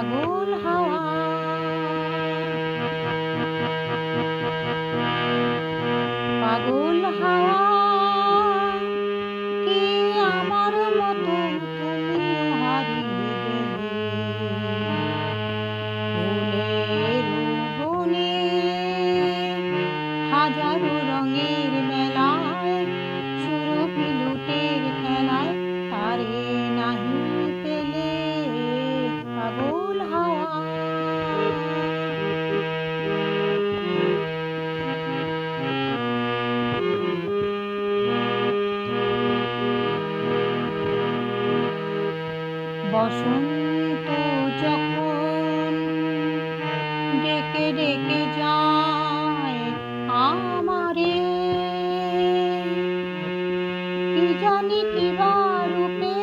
পাগল হাওয়া। পাগল হাওয়া কি আমার মতো তুমিও হারিয়ে গেলে ফুলের বনে, হাজারো রঙের মেলায়, সুরভি লুটের খেলায় তারে নাহি পেলে পাগল হাওয়া। বসন্ত যখন ডেকে ডেকে যায় আমারে, কি জানি কিবা রূপে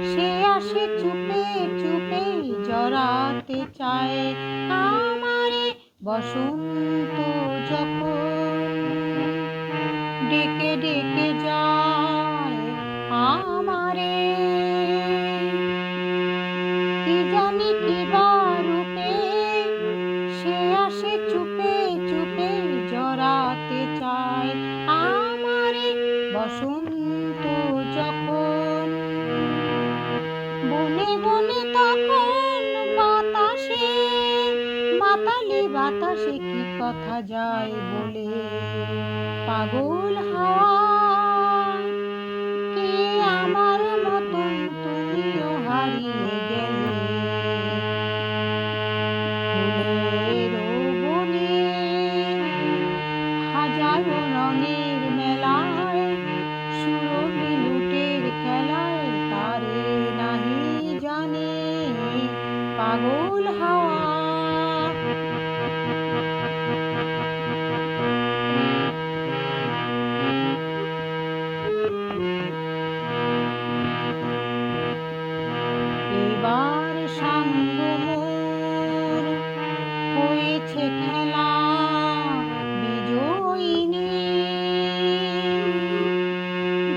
সে আসে চুপে চুপে জড়াতে চায় আমারে। বসন্ত যখন ডেকে ডেকে যায় আমারে, কি জানি কিবা রূপে সে আসে চুপে চুপে জড়াতে চায় আমারে। বসন্ত যখন বনে বনে তখন বাতাসে, মাতালি বাতাসে কি কথা যায় বলে পাগল হাওয়া কি আমার মতন তুমিও হারিয়ে গেলে ফুলের বনে, হাজারো রঙের মেলায়, সুরভি লুটের খেলায় তারে নাহি জানে পাগল হাওয়া। এবার সাঙ্গ মোর হয়েছে খেলা বিজয়িনী,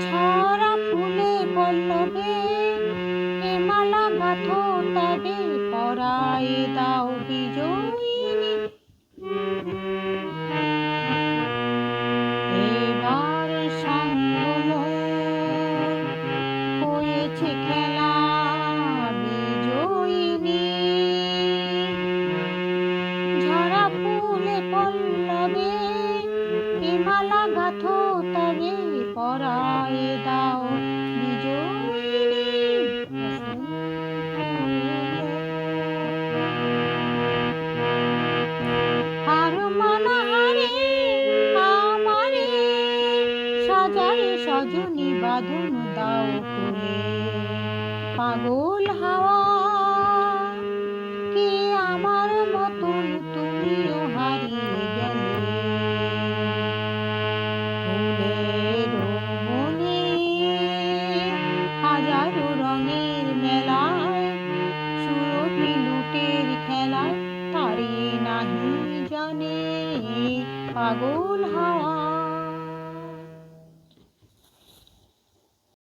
ঝরা ফুলে পল্লবে এ মালা গাঁথো তবে পরায়ে দাও বিজয়িনী। এবার সাঙ্গ মোর হয়েছে খেলা বিজয়িনী, ঝরা ফুলে পল্লবে এ মালা গাঁথো তবে পরায়ে দাও বিজয়িনী। আর মানাহারে আমারে সাজায় সজনী বাঁধন দাও কোলে পাগল হাওয়া কি আমার মতন তুমিও হারিয়ে গেলে ফুলের বনে, হাজারো রঙের মেলায়, সুরভি লুটের খেলায় তারে নাহি জানে পাগল হাওয়া।